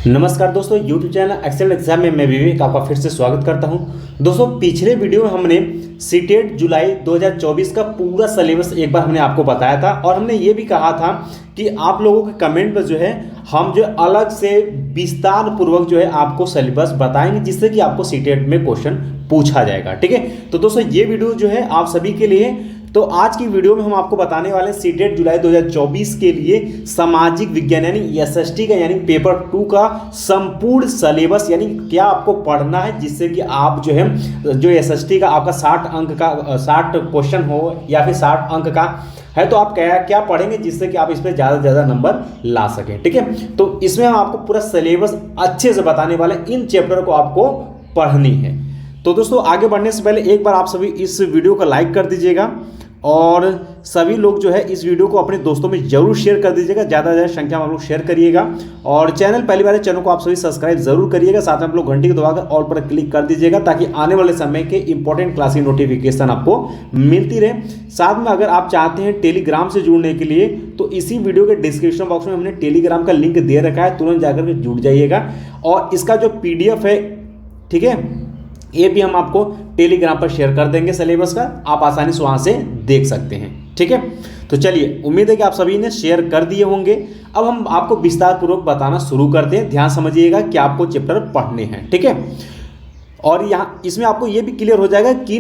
नमस्कार दोस्तों, YouTube channel Excel exam में मैं विवेक आपका फिर से स्वागत करता हूं। दोस्तों, पिछले वीडियो में हमने सीटेट जुलाई 2024 का पूरा सिलेबस एक बार हमने आपको बताया था और हमने ये भी कहा था कि आप लोगों के कमेंट पर जो है हम जो अलग से विस्तार पूर्वक जो है आपको सिलेबस बताएंगे, जिससे कि आपको सीटेट में क्वेश्चन पूछा जाएगा। ठीक है, तो दोस्तों ये वीडियो जो है आप सभी के लिए। तो आज की वीडियो में हम आपको बताने वाले हैं सीटेट जुलाई 2024 के लिए सामाजिक विज्ञान यानी एसएसटी का यानी पेपर 2 का संपूर्ण सिलेबस, यानी क्या आपको पढ़ना है जिससे कि आप जो है जो एसएसटी का आपका 60 अंक का 60 क्वेश्चन हो या फिर 60 अंक का है, तो आप क्या क्या पढ़ेंगे जिससे कि आप इस पर ज़्यादा से ज़्यादा नंबर ला सकें। ठीक है, तो इसमें हम आपको पूरा सिलेबस अच्छे से बताने वाले, इन चैप्टर को आपको पढ़नी है। तो दोस्तों आगे बढ़ने से पहले एक बार आप सभी इस वीडियो को लाइक कर दीजिएगा और सभी लोग जो है इस वीडियो को अपने दोस्तों में जरूर शेयर कर दीजिएगा, ज़्यादा से ज़्यादा संख्या में आप लोग शेयर करिएगा। और चैनल पहली बार चैनल को आप सभी सब्सक्राइब जरूर करिएगा, साथ में आप लोग घंटी को दबाकर ऑल पर क्लिक कर दीजिएगा ताकि आने वाले समय के इंपॉर्टेंट क्लास की नोटिफिकेशन आपको मिलती रहे। साथ में अगर आप चाहते हैं टेलीग्राम से जुड़ने के लिए तो इसी वीडियो के डिस्क्रिप्शन बॉक्स में हमने टेलीग्राम का लिंक दे रखा है, तुरंत जाकर के जुड़ जाइएगा। और इसका जो PDF है, ठीक है, ये भी हम आपको टेलीग्राम पर शेयर कर देंगे सिलेबस का, आप आसानी से वहाँ से देख सकते हैं। ठीक है, तो चलिए, उम्मीद है कि आप सभी ने शेयर कर दिए होंगे। अब हम आपको विस्तार पूर्वक बताना शुरू करते हैं। ध्यान समझिएगा कि आपको चैप्टर पढ़ने हैं। ठीक है, और यहाँ इसमें आपको ये भी क्लियर हो जाएगा कि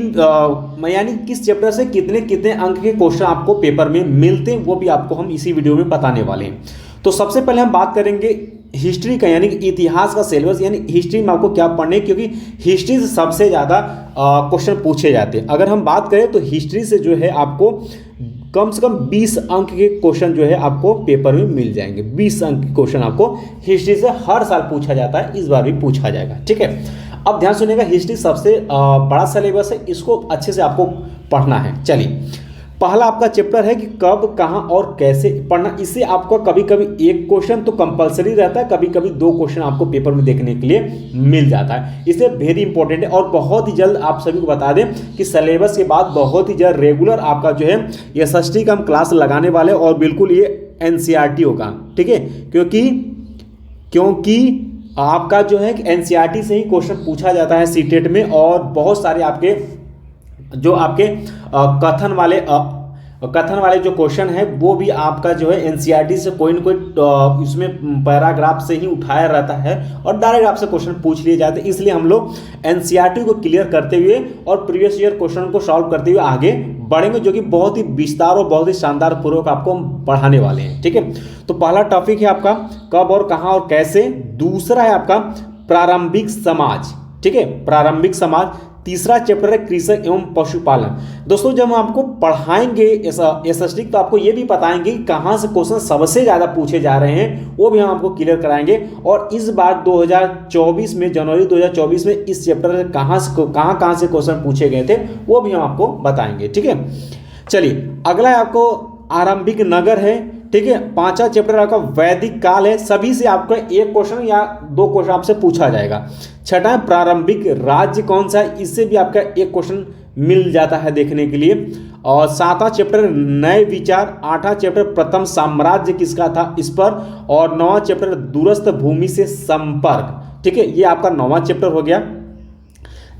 यानी किस चैप्टर से कितने कितने अंक के क्वेश्चन आपको पेपर में मिलते हैं, वो भी आपको हम इसी वीडियो में बताने वाले हैं। तो सबसे पहले हम बात करेंगे हिस्ट्री का, यानी इतिहास का सिलेबस, यानी हिस्ट्री में आपको क्या पढ़ने, क्योंकि हिस्ट्री से सबसे ज़्यादा क्वेश्चन पूछे जाते हैं। अगर हम बात करें तो हिस्ट्री से जो है आपको कम से कम 20 अंक के क्वेश्चन जो है आपको पेपर में मिल जाएंगे। 20 अंक के क्वेश्चन आपको हिस्ट्री से हर साल पूछा जाता है, इस बार भी पूछा जाएगा। ठीक है, अब ध्यान सुनिएगा, हिस्ट्री सबसे बड़ा सिलेबस है, इसको अच्छे से आपको पढ़ना है। चलिए, पहला आपका चैप्टर है कि कब, कहाँ और कैसे पढ़ना। इससे आपको कभी कभी एक क्वेश्चन तो कंपलसरी रहता है, कभी कभी 2 क्वेश्चन आपको पेपर में देखने के लिए मिल जाता है। इसलिए वेरी इंपॉर्टेंट है। और बहुत ही जल्द आप सभी को बता दें कि सिलेबस के बाद बहुत ही जल्द रेगुलर आपका जो है एसएसटी का हम क्लास लगाने वाले, और बिल्कुल ये एनसीईआरटी होगा। ठीक है, क्योंकि आपका जो है कि एनसीईआरटी से ही क्वेश्चन पूछा जाता है सीटेट में, और बहुत सारे आपके जो आपके कथन वाले जो क्वेश्चन है वो भी आपका जो है एनसीईआरटी से कोई न कोई उसमें पैराग्राफ से ही उठाया रहता है और डायरेक्ट आपसे क्वेश्चन पूछ लिए जाते हैं। इसलिए हम लोग एनसीईआरटी को क्लियर करते हुए और प्रीवियस ईयर क्वेश्चन को सॉल्व करते हुए आगे बढ़ेंगे, जो कि बहुत ही विस्तार और बहुत ही शानदार पूर्वक आपको हम पढ़ाने वाले हैं। ठीक है, तो पहला टॉपिक है आपका कब और कहाँ और कैसे। दूसरा है आपका प्रारंभिक समाज। ठीक है, प्रारंभिक समाज। तीसरा चैप्टर है कृषक एवं पशुपालन। दोस्तों, जब हम आपको पढ़ाएंगे एसएसटी तो आपको ये भी बताएंगे कि कहाँ से क्वेश्चन सबसे ज़्यादा पूछे जा रहे हैं, वो भी हम आपको क्लियर कराएंगे। और इस बार 2024 में, जनवरी 2024 में इस चैप्टर से कहाँ से क्वेश्चन पूछे गए थे वो भी हम आपको बताएंगे। ठीक है, चलिए, अगला है आपको आरंभिक नगर है। ठीक है, 5वां चैप्टर आपका वैदिक काल है। सभी से आपको एक क्वेश्चन या 2 क्वेश्चन आपसे पूछा जाएगा। 6वां प्रारंभिक राज्य कौन सा है, इससे भी आपका एक क्वेश्चन मिल जाता है देखने के लिए। और 7वां चैप्टर नए विचार। 8वां चैप्टर प्रथम साम्राज्य किसका था, इस पर। और 9वां चैप्टर दूरस्थ भूमि से संपर्क। ठीक है, ये आपका 9वां चैप्टर हो गया।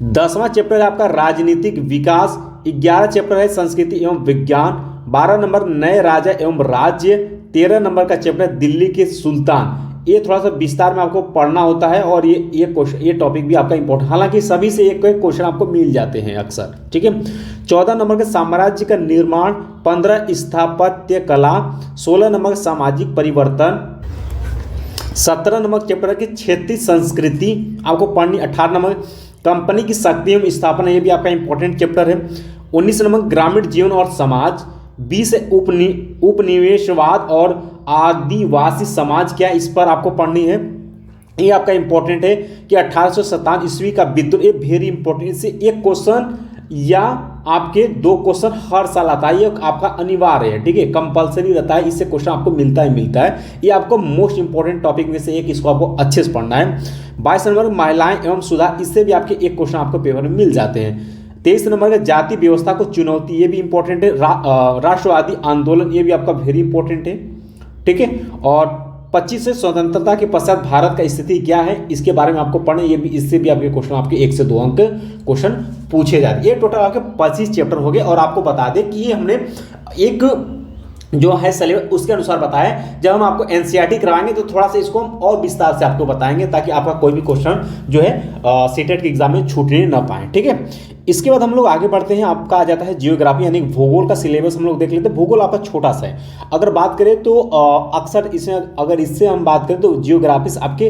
10वां चैप्टर है आपका राजनीतिक विकास। 11वां चैप्टर है संस्कृति एवं विज्ञान। 12 नंबर नए राजा एवं राज्य। 13 नंबर का चैप्टर दिल्ली के सुल्तान। ये थोड़ा सा विस्तार में आपको पढ़ना होता है और ये टॉपिक भी आपका इंपॉर्टेंट, हालांकि सभी से एक क्वेश्चन आपको मिल जाते हैं अक्सर। ठीक है, 14 नंबर का साम्राज्य का निर्माण। 15 स्थापत्य कला। 16 नंबर सामाजिक परिवर्तन। 17 नंबर चैप्टर की क्षेत्रीय संस्कृति आपको पढ़नी। 18 नंबर कंपनी की शक्ति एवं स्थापना, ये भी आपका इंपॉर्टेंट चैप्टर है। 19 नंबर ग्रामीण जीवन और समाज। 20 उपनिवेशवाद और आदिवासी समाज क्या, इस पर आपको पढ़नी है। ये आपका इंपॉर्टेंट है कि 1857 ईस्वी का विद्रोह, ये वेरी इंपॉर्टेंट। इससे एक क्वेश्चन या आपके 2 क्वेश्चन हर साल आता है, ये आपका अनिवार्य है। ठीक है, कंपलसरी रहता है, इससे क्वेश्चन आपको मिलता है। ये आपको मोस्ट इंपॉर्टेंट टॉपिक में से एक, इसको आपको अच्छे से पढ़ना है। 22 नंबर महिलाएं एवं सुधार, इससे भी आपके एक क्वेश्चन आपको पेपर में मिल जाते हैं। 23 नंबर का जाति व्यवस्था को चुनौती, ये भी इंपॉर्टेंट है। राष्ट्रवादी आंदोलन, ये भी आपका वेरी इंपॉर्टेंट है। ठीक है, और 25 से स्वतंत्रता के पश्चात भारत का स्थिति क्या है, इसके बारे में आपको पढ़ना। ये भी, इससे भी आपके क्वेश्चन, आपके 1 से 2 अंक क्वेश्चन पूछे जाते हैं। ये टोटल आपके 25 चैप्टर हो गए। और आपको बता दें कि ये हमने एक जो है सिलेबस उसके अनुसार बताया। जब हम आपको एनसीईआरटी करवाएंगे तो थोड़ा सा इसको हम और विस्तार से आपको बताएंगे, ताकि आपका कोई भी क्वेश्चन जो है सीटेट के एग्जाम में छूटने ना पाए, ठीक है। इसके बाद हम लोग आगे बढ़ते हैं। आपका आ जाता है जियोग्राफी, यानी भूगोल का सिलेबस हम लोग देख लेते हैं। भूगोल आपका छोटा सा है। अगर बात करें तो अक्सर इसमें, अगर इससे हम बात करें तो जियोग्राफी से आपके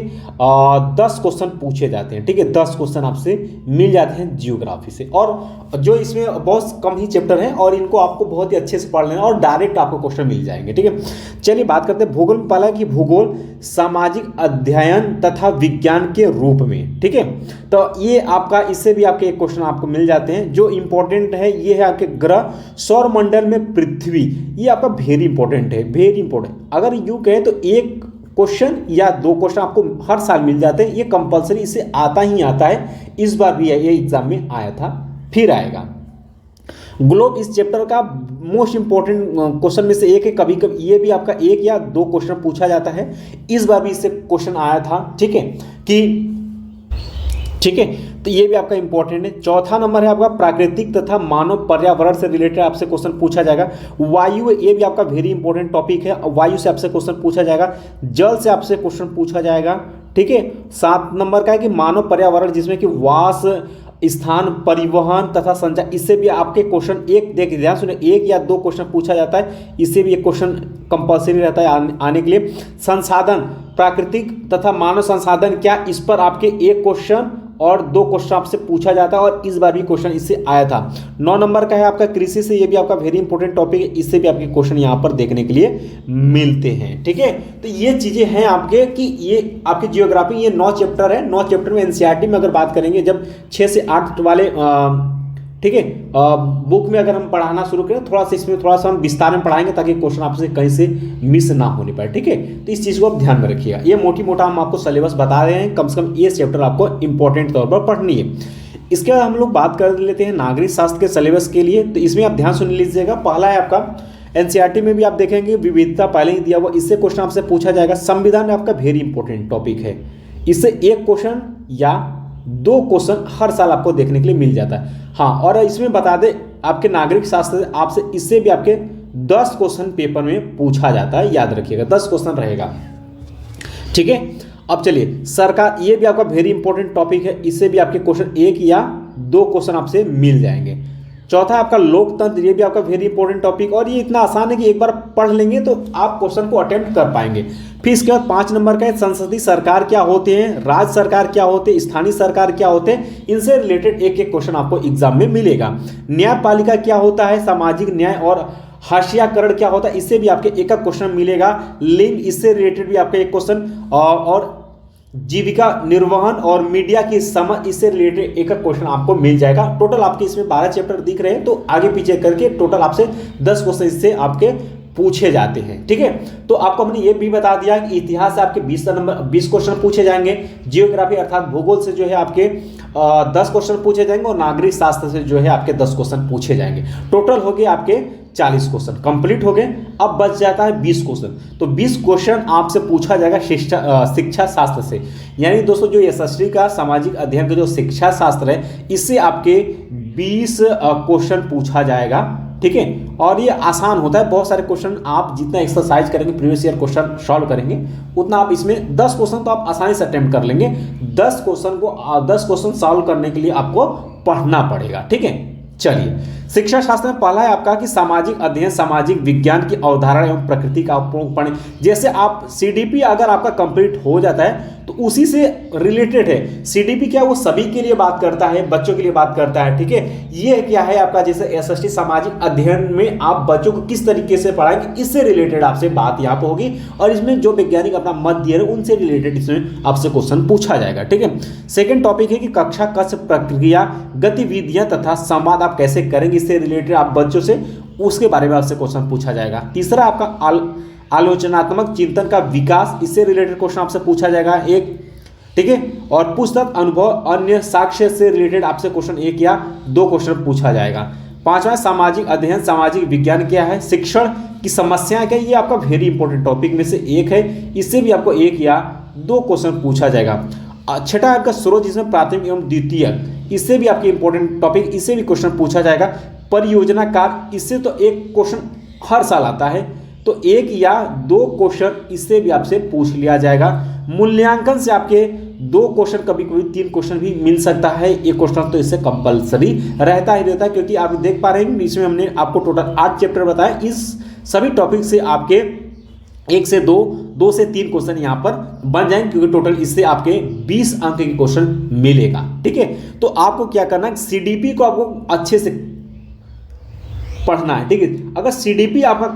10 क्वेश्चन पूछे जाते हैं, ठीक है। 10 क्वेश्चन आपसे मिल जाते हैं जियोग्राफी से। और जो इसमें बहुत कम ही चैप्टर हैं और इनको आपको बहुत ही अच्छे से पढ़ लेना और डायरेक्ट आपको क्वेश्चन मिल जाएंगे, ठीक है। चलिए बात करते हैं भूगोल में। पहला कि भूगोल सामाजिक अध्ययन तथा विज्ञान के रूप में, ठीक है। तो ये आपका, इससे भी आपके एक क्वेश्चन आपको मिल जाते हैं। जो इंपॉर्टेंट है ये है आपके ग्रह, सौर मंडल में पृथ्वी। ये आपका वेरी इंपॉर्टेंट है, वेरी इंपॉर्टेंट। अगर यूं कहें तो एक क्वेश्चन या 2 क्वेश्चन आपको हर साल मिल जाते हैं। ये कंपलसरी, इससे आता ही आता है। इस बार भी ये एग्जाम में आया था, फिर आएगा। ग्लोब इस चैप्टर का मोस्ट इंपॉर्टेंट क्वेश्चन में से एक है। कभी कभी ये भी आपका 1 या 2 क्वेश्चन पूछा जाता है। इस बार भी इससे क्वेश्चन आया था, ठीक है, कि ठीक है। तो ये भी आपका इंपॉर्टेंट है। चौथा नंबर है आपका प्राकृतिक तथा मानव पर्यावरण से रिलेटेड आपसे क्वेश्चन पूछा जाएगा। वायु, ये भी आपका वेरी इंपॉर्टेंट टॉपिक है। वायु से आपसे क्वेश्चन पूछा जाएगा। जल से आपसे क्वेश्चन पूछा जाएगा, ठीक है। 7 नंबर का है कि मानव पर्यावरण, जिसमें कि वास स्थान, परिवहन तथा संचार, इससे भी आपके क्वेश्चन एक, देखिए ध्यान सुनिए, 1 या 2 क्वेश्चन पूछा जाता है। इससे भी एक क्वेश्चन कंपल्सरी रहता है आने के लिए। संसाधन, प्राकृतिक तथा मानव संसाधन क्या, इस पर आपके 1 क्वेश्चन और 2 क्वेश्चन आपसे पूछा जाता है और इस बार भी क्वेश्चन इससे आया था। 9 नंबर का है आपका कृषि से। ये भी आपका वेरी इंपॉर्टेंट टॉपिक है। इससे भी आपके क्वेश्चन यहाँ पर देखने के लिए मिलते हैं, ठीक है। तो ये चीज़ें हैं आपके, कि ये आपकी जियोग्राफी, ये 9 चैप्टर है। 9 चैप्टर में एनसीईआरटी में अगर बात करेंगे, जब 6 से 8 वाले, ठीक है, बुक में अगर हम पढ़ाना शुरू करें, थोड़ा सा इसमें थोड़ा सा हम विस्तार में पढ़ाएंगे, ताकि क्वेश्चन आपसे कहीं से मिस ना होने पाए, ठीक है। तो इस चीज़ को आप ध्यान में रखिएगा। ये मोटी मोटा हम आपको सिलेबस बता रहे हैं, कम से कम ये चैप्टर आपको इंपॉर्टेंट तौर पर पढ़नी है। इसके बाद हम लोग बात कर लेते हैं नागरिक शास्त्र के सिलेबस के लिए। तो इसमें आप ध्यान सुन लीजिएगा। पहला है आपका एनसीईआरटी में भी आप देखेंगे विविधता पहले ही दिया हुआ, इससे क्वेश्चन आपसे पूछा जाएगा। संविधान आपका वेरी इंपॉर्टेंट टॉपिक है। इससे 1 क्वेश्चन या 2 क्वेश्चन हर साल आपको देखने के लिए मिल जाता है। हाँ, और इसमें बता दें आपके नागरिक शास्त्र आपसे, इससे भी आपके 10 क्वेश्चन पेपर में पूछा जाता है, याद रखिएगा 10 क्वेश्चन रहेगा, ठीक है। अब चलिए सरकार, ये भी आपका वेरी इंपॉर्टेंट टॉपिक है। इससे भी आपके क्वेश्चन 1 या 2 क्वेश्चन आपसे मिल जाएंगे। चौथा आपका लोकतंत्र, ये भी आपका वेरी इंपॉर्टेंट टॉपिक, और ये इतना आसान है कि एक बार पढ़ लेंगे तो आप क्वेश्चन को अटेम्प्ट कर पाएंगे। फिर इसके बाद 5 नंबर का है संसदीय सरकार क्या होते हैं, राज्य सरकार क्या होते हैं, स्थानीय सरकार क्या होते हैं। इनसे रिलेटेड एक एक क्वेश्चन आपको एग्जाम में मिलेगा। न्यायपालिका क्या होता है, सामाजिक न्याय और हाशियाकरण क्या होता है, इससे भी आपके एक क्वेश्चन मिलेगा। लिंग, इससे रिलेटेड भी आपका एक क्वेश्चन, और जीविका निर्वहन और मीडिया की समझ, इससे रिलेटेड एक क्वेश्चन आपको मिल जाएगा। टोटल आपके इसमें 12 चैप्टर दिख रहे हैं, तो आगे पीछे करके टोटल आपसे 10 क्वेश्चन इससे आपके पूछे जाते हैं, ठीक है। तो आपको हमने ये भी बता दिया कि इतिहास से आपके 20 क्वेश्चन पूछे जाएंगे। जियोग्राफी अर्थात भूगोल से जो है आपके 10 क्वेश्चन पूछे जाएंगे, और नागरिक शास्त्र से जो है आपके 10 क्वेश्चन पूछे जाएंगे। टोटल हो गए आपके 40 क्वेश्चन कंप्लीट हो गए। अब बच जाता है 20 क्वेश्चन। तो 20 क्वेश्चन आपसे पूछा जाएगा शिक्षा शास्त्र से। यानी दोस्तों जो एसएसटी का सामाजिक अध्ययन का जो शिक्षा शास्त्र है, इससे आपके 20 क्वेश्चन पूछा जाएगा, ठीक है। और ये आसान होता है। बहुत सारे क्वेश्चन आप जितना एक्सरसाइज करेंगे, प्रीवियस ईयर क्वेश्चन सॉल्व करेंगे, उतना आप इसमें 10 क्वेश्चन तो आप आसानी से अटेम्प्ट कर लेंगे। 10 क्वेश्चन सॉल्व करने के लिए आपको पढ़ना पड़ेगा, ठीक है। चलिए, शिक्षा शास्त्र में पहला है आपका कि सामाजिक अध्ययन, सामाजिक विज्ञान की अवधारणा एवं प्रकृति का पढ़ें। जैसे आप सीडीपी अगर आपका कंप्लीट हो जाता है तो उसी से रिलेटेड है। सीडीपी क्या, वो सभी के लिए बात करता है, बच्चों के लिए बात करता है, ठीक है। ये क्या है आपका, जैसे एसएसटी सामाजिक अध्ययन में आप बच्चों को किस तरीके से पढ़ाएंगे, इससे रिलेटेड आपसे बात यहाँ पर होगी। और इसमें जो वैज्ञानिक अपना मत दिए हैं उनसे रिलेटेड इसमें आपसे क्वेश्चन पूछा जाएगा, ठीक है। सेकेंड टॉपिक है कि कक्षा कक्ष प्रक्रिया, गतिविधियां तथा संवाद आप कैसे करेंगे, इससे रिलेटेड आप बच्चों से, उसके बारे में आपसे क्वेश्चन पूछा जाएगा। तीसरा आपका आलोचनात्मक चिंतन का विकास, इससे रिलेटेड क्वेश्चन आपसे पूछा जाएगा एक, ठीक है। और पुस्तक, अनुभव, अन्य साक्ष्य से रिलेटेड आपसे क्वेश्चन 1 या 2 क्वेश्चन पूछा जाएगा। 5वां सामाजिक अध्ययन सामाजिक विज्ञान क्या है, शिक्षण की समस्याएं क्या, ये आपका वेरी इंपॉर्टेंट टॉपिक में से एक है, इससे भी आपको 1 या 2 क्वेश्चन पूछा जाएगा। छठा आपका स्रोत जिसमें प्राथमिक एवं द्वितीयक, इससे भी आपके इंपॉर्टेंट टॉपिक, इससे भी क्वेश्चन पूछा जाएगा। परियोजना कार्य, इससे तो 1 क्वेश्चन हर साल आता है, तो 1 या 2 क्वेश्चन इससे भी आपसे पूछ लिया जाएगा। मूल्यांकन से आपके 2 क्वेश्चन, कभी कभी 3 क्वेश्चन भी मिल सकता है, 1 क्वेश्चन तो इससे कंपलसरी रहता ही रहता है, क्योंकि आप देख पा रहे हैं इसमें हमने आपको टोटल 8 चैप्टर बताया। इस सभी टॉपिक से आपके 1 से 2 से 3 क्वेश्चन यहाँ पर बन जाएंगे, क्योंकि टोटल इससे आपके 20 अंक के क्वेश्चन मिलेगा। ठीक है, तो आपको क्या करना है, सीडीपी को आपको अच्छे से पढ़ना है। ठीक है, अगर सीडीपी आपका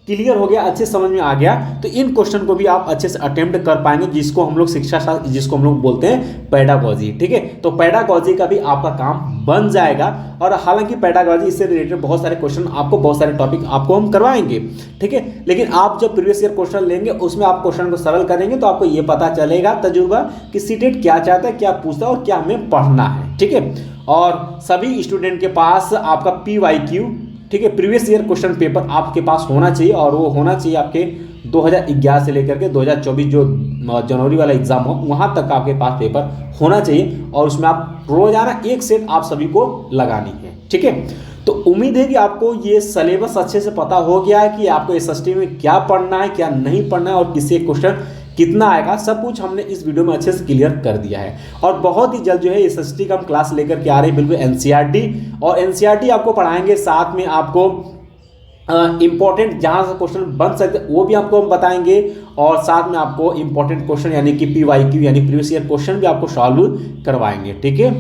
क्लियर हो गया, अच्छे समझ में आ गया, तो इन क्वेश्चन को भी आप अच्छे से अटेम्प्ट कर पाएंगे, जिसको हम लोग शिक्षा शास्त्र, जिसको हम लोग बोलते हैं पेडागॉजी। ठीक है, तो पेडागॉजी का भी आपका काम बन जाएगा। और हालांकि पेडागॉजी इससे रिलेटेड बहुत सारे क्वेश्चन आपको, बहुत सारे टॉपिक आपको हम करवाएंगे। ठीक है, लेकिन आप जब प्रीवियस ईयर क्वेश्चन लेंगे, उसमें आप क्वेश्चन को सरल करेंगे, तो आपको ये पता चलेगा तजुर्बा कि सीटेट क्या चाहता है, क्या पूछता है और क्या हमें पढ़ना है। ठीक है, और सभी स्टूडेंट के पास आपका PYQ, ठीक है, प्रीवियस ईयर क्वेश्चन पेपर आपके पास होना चाहिए, और वो होना चाहिए आपके 2011 से लेकर के 2024 जो जनवरी वाला एग्जाम हो, वहाँ तक आपके पास पेपर होना चाहिए, और उसमें आप रोजाना 1 सेट आप सभी को लगानी है। ठीक है, तो उम्मीद है कि आपको ये सिलेबस अच्छे से पता हो गया है कि आपको SST में क्या पढ़ना है, क्या नहीं पढ़ना है, और किससे क्वेश्चन कितना आएगा, सब कुछ हमने इस वीडियो में अच्छे से क्लियर कर दिया है। और बहुत ही जल्द जो है SST का हम क्लास लेकर के आ रहे हैं, बिल्कुल NCERT, और NCERT आपको पढ़ाएंगे, साथ में आपको इंपॉर्टेंट जहाँ से क्वेश्चन बन सकते हैं वो भी आपको हम बताएंगे, और साथ में आपको इंपॉर्टेंट क्वेश्चन यानी कि PYQ यानी प्रीवियस ईयर क्वेश्चन भी आपको सॉल्व करवाएंगे। ठीक है,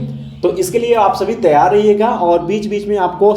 तो इसके लिए आप सभी तैयार रहिएगा, और बीच बीच में आपको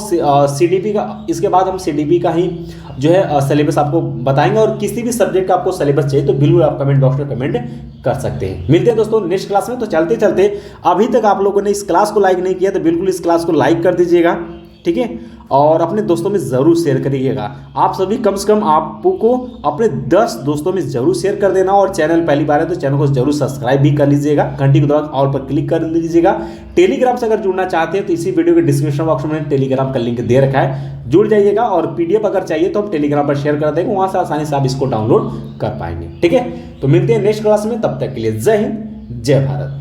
CDP का, इसके बाद हम CDP का ही जो है सिलेबस आपको बताएंगे, और किसी भी सब्जेक्ट का आपको सिलेबस चाहिए तो बिल्कुल आप कमेंट बॉक्स में कमेंट कर सकते हैं। मिलते हैं दोस्तों नेक्स्ट क्लास में। तो चलते चलते, अभी तक आप लोगों ने इस क्लास को लाइक नहीं किया तो बिल्कुल इस क्लास को लाइक कर दीजिएगा। ठीक है, और अपने दोस्तों में ज़रूर शेयर करिएगा। आप सभी कम से कम आपको अपने 10 दोस्तों में ज़रूर शेयर कर देना, और चैनल पहली बार है तो चैनल को ज़रूर सब्सक्राइब भी कर लीजिएगा, घंटी के दौरान ऑल पर क्लिक कर लीजिएगा। टेलीग्राम से अगर जुड़ना चाहते हैं तो इसी वीडियो के डिस्क्रिप्शन बॉक्स में टेलीग्राम का लिंक दे रखा है, जुड़ जाइएगा। और PDF अगर चाहिए तो हम टेलीग्राम पर शेयर कर देंगे, वहाँ से आसानी से आप इसको डाउनलोड कर पाएंगे। ठीक है, तो मिलते हैं नेक्स्ट क्लास में, तब तक के लिए जय हिंद, जय भारत।